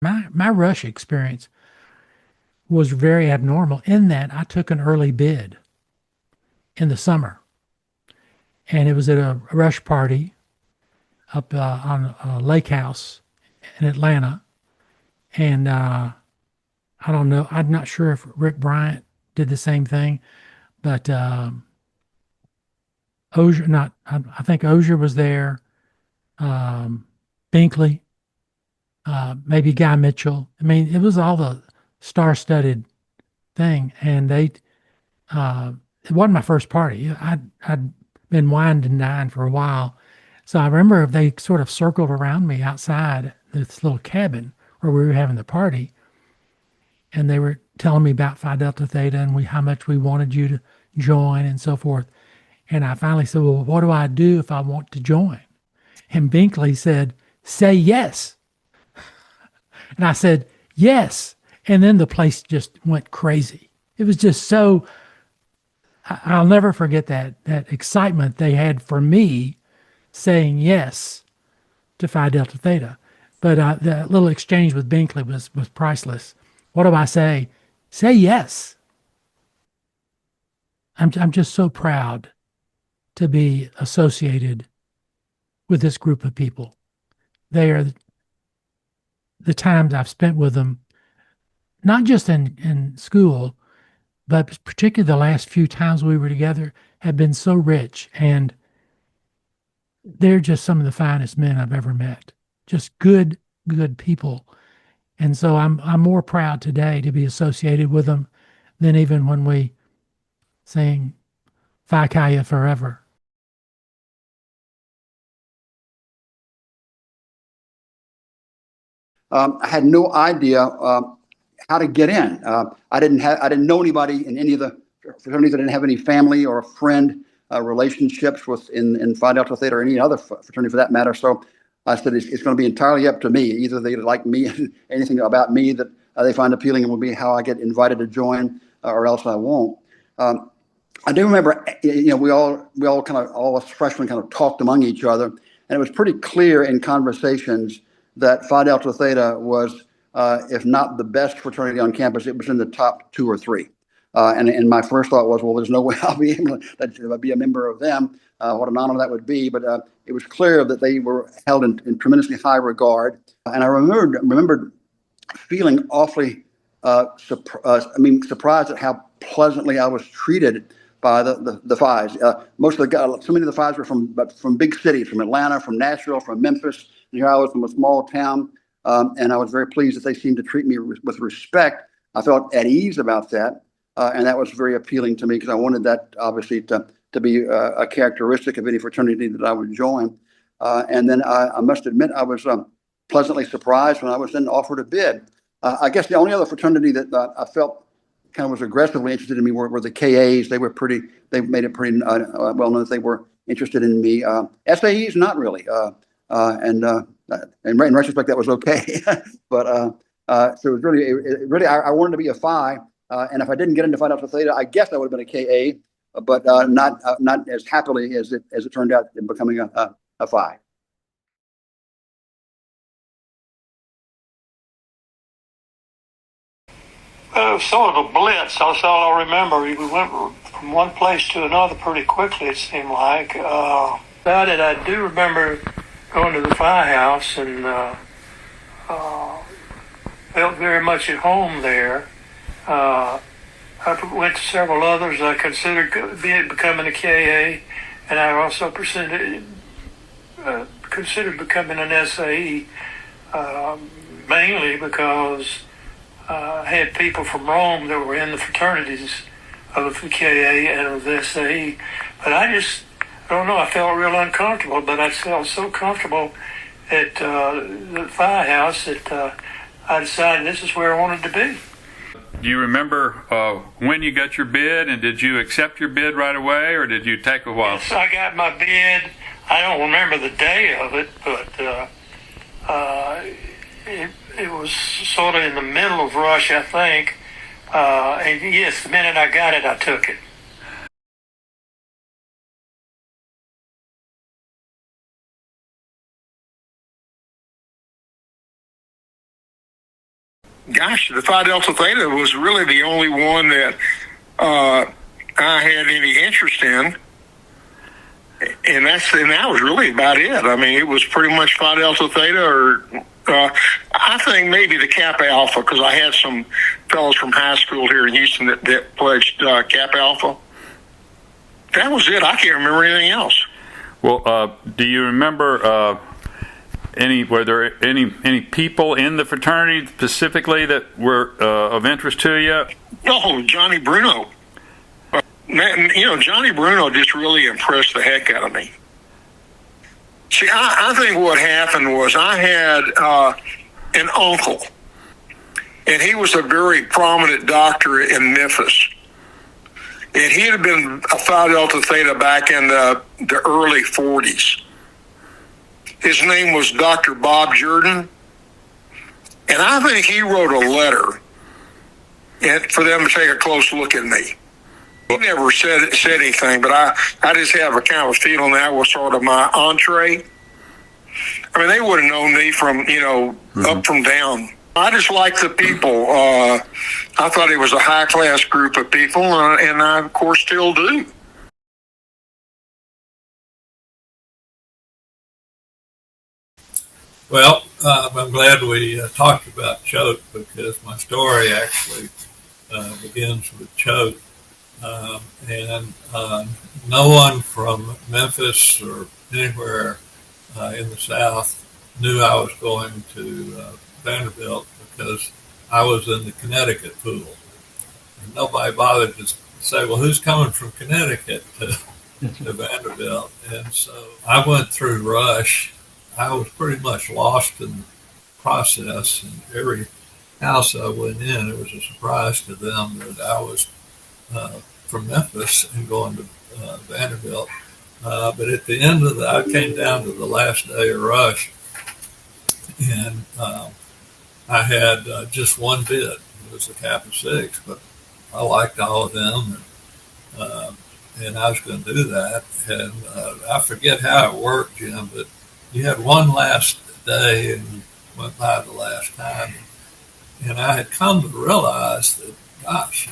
My rush experience was very abnormal in that I took an early bid in the summer, and it was at a rush party up on a lake house in Atlanta. And I don't know, I'm not sure if Rick Bryant did the same thing, but Ozier, not, I think Ozier was there, um, Binkley, maybe Guy Mitchell. I mean, it was all the star-studded thing, and it wasn't my first party. I'd been wined and dined for a while, so I remember they sort of circled around me outside this little cabin where we were having the party, and they were telling me about Phi Delta Theta and how much we wanted you to join and so forth. And I finally said, "Well, what do I do if I want to join?" And Binkley said, "Say yes." And I said, "Yes." And then the place just went crazy. It was just so, I'll never forget that excitement they had for me saying yes to Phi Delta Theta. But the little exchange with Binkley was priceless. What do I say? Say yes. I'm just so proud to be associated with this group of people. They are the times I've spent with them, not just in school, but particularly the last few times we were together have been so rich. And they're just some of the finest men I've ever met. Just good people. And so I'm more proud today to be associated with them than even when we sang Phi Kaya Forever. I had no idea how to get in. I didn't know anybody in any of the fraternities. I didn't have any family or friend relationships with in Phi Delta Theta or any other fraternity for that matter. So I said it's going to be entirely up to me. Either they like me, anything about me that they find appealing, and will be how I get invited to join, or else I won't. Um, I do remember, we all kind of, all us freshmen kind of talked among each other, and it was pretty clear in conversations that Phi Delta Theta was, if not the best fraternity on campus, it was in the top two or three. And my first thought was, well, there's no way I'll be able to be a member of them. What an honor that would be. But it was clear that they were held in tremendously high regard. And I remembered feeling awfully, surprised at how pleasantly I was treated by the Phis. Most of the guys, so many of the Phis were from big cities, from Atlanta, from Nashville, from Memphis. And here I was from a small town, and I was very pleased that they seemed to treat me with respect. I felt at ease about that, and that was very appealing to me because I wanted that obviously to be a characteristic of any fraternity that I would join. And then I must admit I was pleasantly surprised when I was then offered a bid. I guess the only other fraternity that I felt kind of was aggressively interested in me were the KAs. They made it pretty well known that they were interested in me. SAEs, not really. And in retrospect, that was okay. But so it was really, I wanted to be a Phi. And if I didn't get into Phi Delta Theta, I guess I would have been a KA, but not as happily as it turned out in becoming a Phi. It was sort of a blitz. That's all I remember. We went from one place to another pretty quickly, it seemed like. About it, I do remember going to the firehouse and felt very much at home there. I went to several others. I considered becoming a KA, and I also considered becoming an SAE, mainly because I had people from Rome that were in the fraternities of the KA and of the SAE. But I don't know, I felt real uncomfortable, but I felt so comfortable at the firehouse that I decided this is where I wanted to be. Do you remember when you got your bid, and did you accept your bid right away, or did you take a while? Yes, I got my bid. I don't remember the day of it, but it was sort of in the middle of rush, I think. And yes, the minute I got it, I took it. gosh, the Phi Delta Theta was really the only one that I had any interest in. And that was really about it. I mean, it was pretty much Phi Delta Theta, or I think maybe the Kappa Alpha, because I had some fellows from high school here in Houston that pledged Kappa Alpha. That was it. I can't remember anything else. Well, do you remember were there any people in the fraternity specifically that were of interest to you? Oh, Johnny Bruno. Man, Johnny Bruno just really impressed the heck out of me. See, I think what happened was I had an uncle, and he was a very prominent doctor in Memphis. And he had been a Phi Delta Theta back in the early 40s. His name was Dr. Bob Jordan. And I think he wrote a letter for them to take a close look at me. He never said anything, but I just have a kind of a feeling that was sort of my entree. I mean, they would have known me from, up from down. I just liked the people. I thought it was a high-class group of people, and I, of course, still do. Well, I'm glad we talked about Choate, because my story actually begins with Choate. And no one from Memphis or anywhere in the South knew I was going to Vanderbilt, because I was in the Connecticut pool. And nobody bothered to say, well, who's coming from Connecticut to Vanderbilt? And so I went through Rush. I was pretty much lost in the process, and every house I went in, it was a surprise to them that I was from Memphis and going to Vanderbilt. But at the end of I came down to the last day of Rush, and I had just one bid. It was the Kappa 6, but I liked all of them, and I was going to do that. And I forget how it worked, Jim, but you had one last day, and you went by the last time. And I had come to realize that, gosh,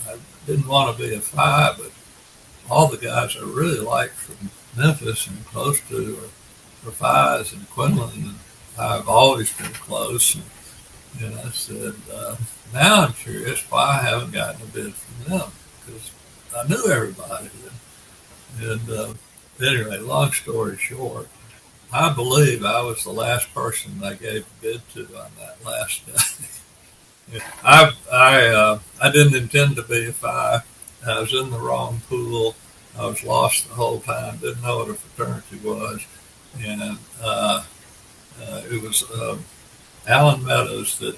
I didn't want to be a Phi, but all the guys I really liked from Memphis and close to are Phis, and Quinlan, and I've always been close. And I said, now I'm curious why I haven't gotten a bid from them, because I knew everybody. And anyway, long story short, I believe I was the last person they gave a bid to on that last day. I didn't intend to be a Phi. I was in the wrong pool. I was lost the whole time. Didn't know what a fraternity was, and it was Alan Meadows that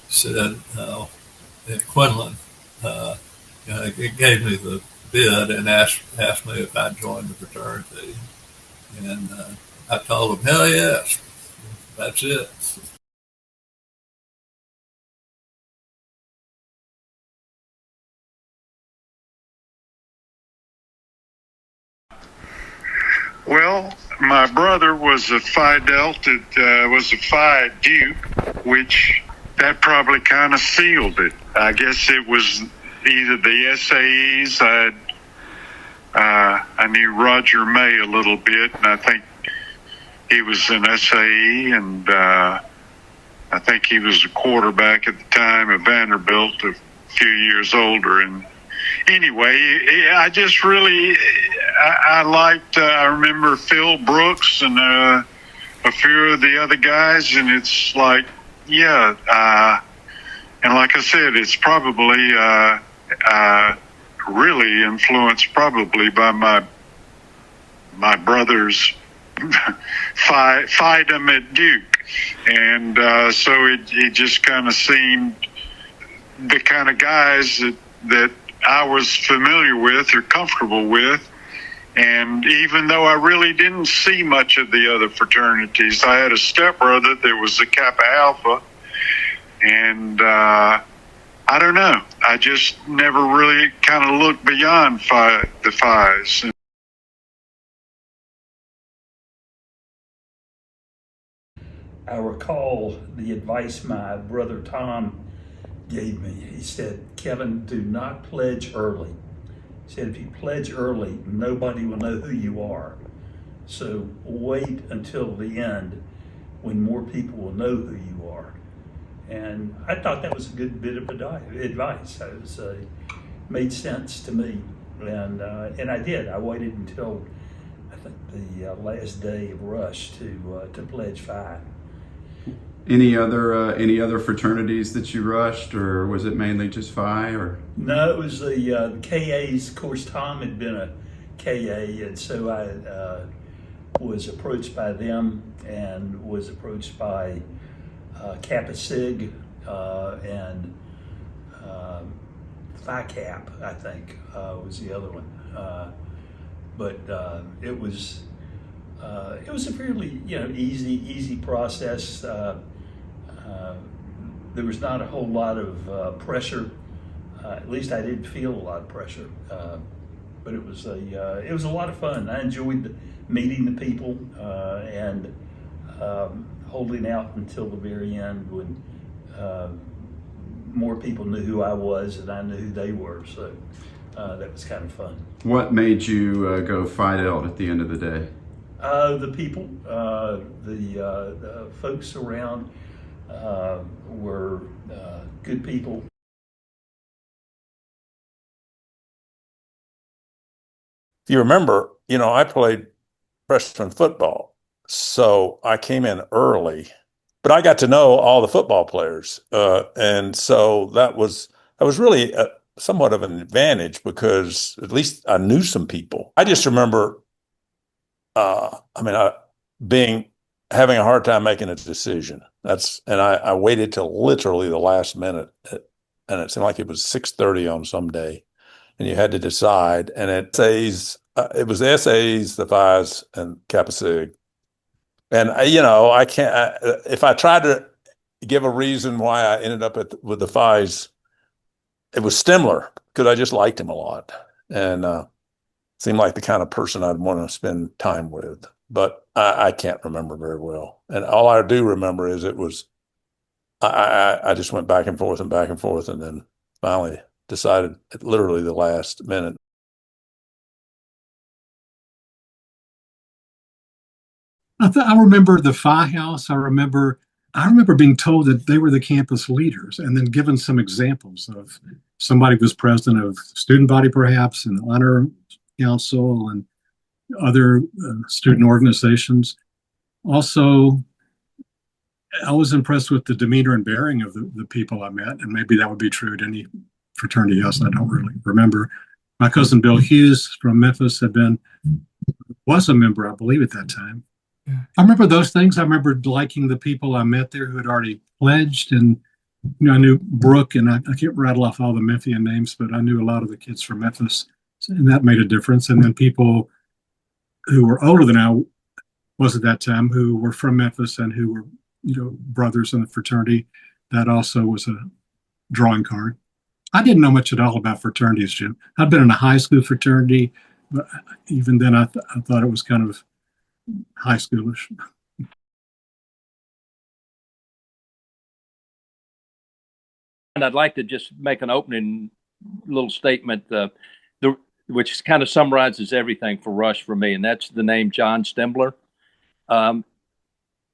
said, Quinlan gave me the bid and asked me if I'd join the fraternity, and I told him, hell yes, that's it. Well, my brother was a Phi Delta, was a Phi Duke, which that probably kind of sealed it. I guess it was either the SAEs. I knew Roger May a little bit, and I think he was an SAE, and I think he was a quarterback at the time at Vanderbilt, a few years older. And anyway, I just really, I liked, I remember Phil Brooks and a few of the other guys, and it's like, yeah, and like I said, it's probably really influenced probably by my brother's Phi-dom at Duke. And so it just kind of seemed the kind of guys that I was familiar with or comfortable with. And even though I really didn't see much of the other fraternities, I had a stepbrother that was a Kappa Alpha. And I don't know. I just never really kind of looked beyond the Phis. I recall the advice my brother Tom gave me. He said, Kevin, do not pledge early. He said, if you pledge early, nobody will know who you are. So wait until the end when more people will know who you are. And I thought that was a good bit of advice. It was, made sense to me. And I did. I waited until, I think, the last day of Rush to pledge Phi. Any other fraternities that you rushed, or was it mainly just Phi? Or no, it was the KAs. Of course, Tom had been a KA, and so I was approached by them and was approached by Kappa Sig and Phi Cap, I think, was the other one. But it was a fairly easy process. There was not a whole lot of pressure. At least I didn't feel a lot of pressure. But it was a lot of fun. I enjoyed meeting the people and holding out until the very end when more people knew who I was and I knew who they were. So that was kind of fun. what made you go Phi Delta at the end of the day? The people, the folks around were good people. If you remember, I played freshman football, so I came in early, but I got to know all the football players, and so that was really somewhat of an advantage because at least I knew some people. I just remember, having a hard time making a decision. And I waited till literally the last minute, and it seemed like it was 6:30 on some day, and you had to decide. And it was the essays, the Phi's, and Kappa Sig. And I can't. If I tried to give a reason why I ended up with the Phi's, it was Stemler because I just liked him a lot, and seemed like the kind of person I'd want to spend time with. But I can't remember very well. And all I do remember is I just went back and forth, and then finally decided at literally the last minute. I remember the Phi House. I remember being told that they were the campus leaders, and then given some examples of somebody was president of student body, perhaps, and honor council, and other student organizations. Also, I was impressed with the demeanor and bearing of the people I met, and maybe that would be true at any fraternity else. I don't really remember. My cousin Bill Hughes from Memphis was a member, I believe, at that time. Yeah. I remember those things. I remember liking the people I met there who had already pledged, and I knew Brooke, and I can't rattle off all the Memphian names, but I knew a lot of the kids from Memphis, and that made a difference. And then people who were older than I was at that time, who were from Memphis and who were, brothers in the fraternity, that also was a drawing card. I didn't know much at all about fraternities, Jim. I'd been in a high school fraternity, but even then I thought it was kind of high schoolish. And I'd like to just make an opening little statement, which kind of summarizes everything for Rush for me, and that's the name John Stembler.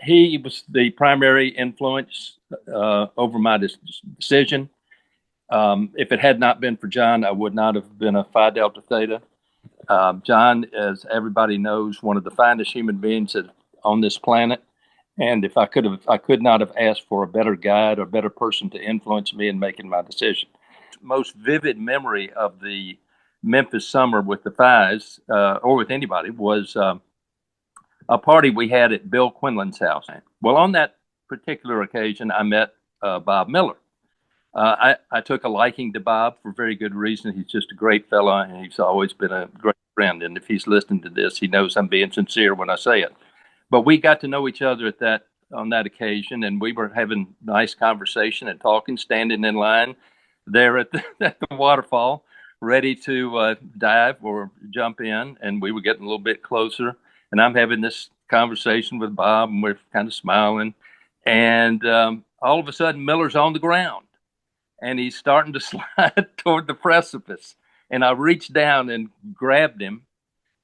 He was the primary influence over my decision. If it had not been for John, I would not have been a Phi Delta Theta. John, as everybody knows, one of the finest human beings on this planet. And if I could not have asked for a better guide or better person to influence me in making my decision. Most vivid memory of the Memphis summer with the Phi's, or with anybody, was a party we had at Bill Quinlan's house. Well, on that particular occasion, I met Bob Miller. I took a liking to Bob for very good reason. He's just a great fellow, and he's always been a great friend. And if he's listening to this, he knows I'm being sincere when I say it. But we got to know each other on that occasion, and we were having nice conversation and talking, standing in line there at the waterfall, ready to dive or jump in. And we were getting a little bit closer, and I'm having this conversation with Bob, and we're kind of smiling. And all of a sudden, Miller's on the ground, and he's starting to slide toward the precipice. And I reached down and grabbed him.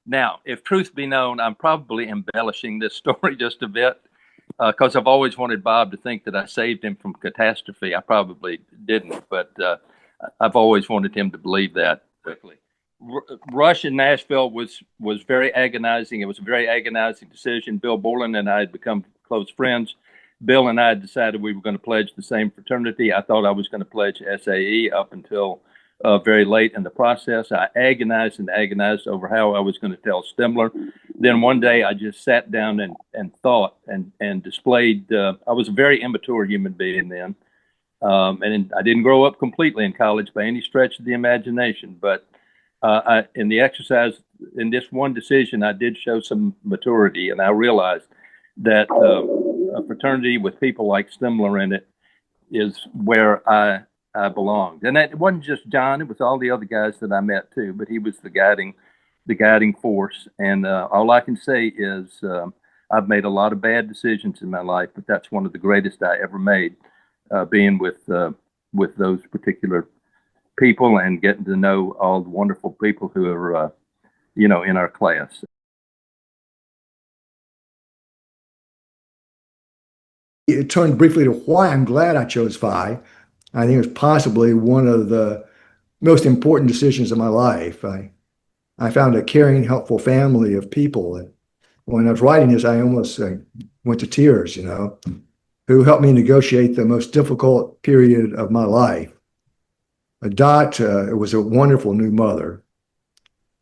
Now, if truth be known, I'm probably embellishing this story just a bit, because I've always wanted Bob to think that I saved him from catastrophe. I probably didn't, but I've always wanted him to believe that. Rush in Nashville was very agonizing. It was a very agonizing decision. Bill Borland and I had become close friends. Bill and I had decided we were going to pledge the same fraternity. I thought I was going to pledge SAE up until very late in the process. I agonized and agonized over how I was going to tell Stemler. Then one day I just sat down and thought and displayed. I was a very immature human being then. And I didn't grow up completely in college by any stretch of the imagination. But in the exercise, in this one decision, I did show some maturity. And I realized that a fraternity with people like Stemler in it is where I belonged. And it wasn't just John, it was all the other guys that I met too, but he was the guiding force. And all I can say is I've made a lot of bad decisions in my life, but that's one of the greatest I ever made, being with those particular people and getting to know all the wonderful people who are, in our class. It turned briefly to why I'm glad I chose Phi. I think it was possibly one of the most important decisions of my life. I found a caring, helpful family of people. And when I was writing this, I almost went to tears, who helped me negotiate the most difficult period of my life. Dot was a wonderful new mother.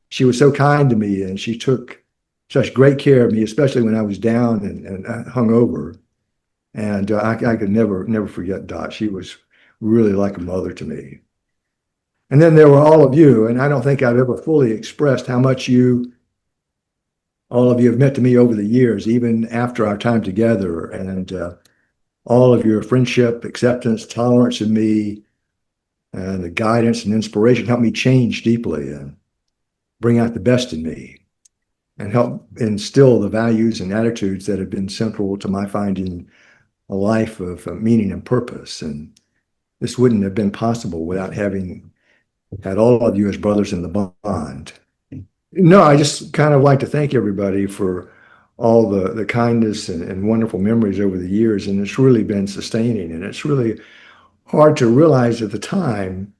She was so kind to me, and she took such great care of me, especially when I was down and hungover. And I could never forget Dot. She was really like a mother to me. And then there were all of you, and I don't think I've ever fully expressed how much all of you have meant to me over the years, even after our time together. And all of your friendship, acceptance, tolerance of me, and the guidance and inspiration helped me change deeply and bring out the best in me and help instill the values and attitudes that have been central to my finding a life of meaning and purpose. And this wouldn't have been possible without having had all of you as brothers in the bond. No, I just kind of like to thank everybody for all the kindness and wonderful memories over the years. And it's really been sustaining. And it's really hard to realize at the time,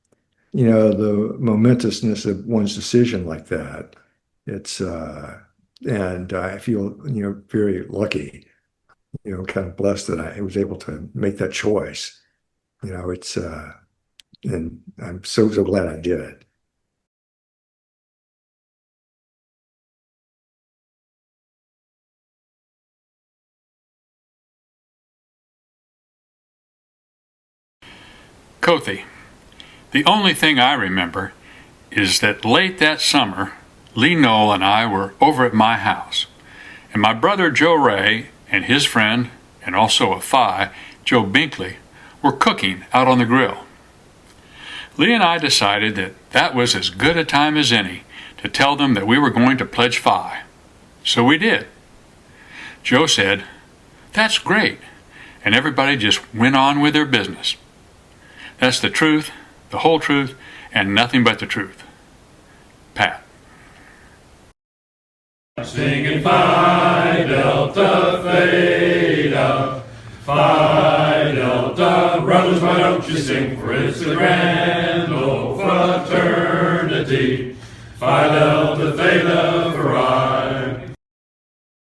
the momentousness of one's decision like that. It's, and I feel, very lucky, kind of blessed that I was able to make that choice. It's, and I'm so glad I did. Kothi, the only thing I remember is that late that summer, Lee Knoll and I were over at my house, and my brother Joe Ray and his friend, and also a Phi, Joe Binkley, were cooking out on the grill. Lee and I decided that that was as good a time as any to tell them that we were going to pledge Phi. So we did. Joe said, "That's great," and everybody just went on with their business. That's the truth, the whole truth, and nothing but the truth. Pat. Singing Phi Delta Theta, Phi Delta, brothers, why don't you sing, for it's the grand old fraternity. Phi Delta Theta, Phi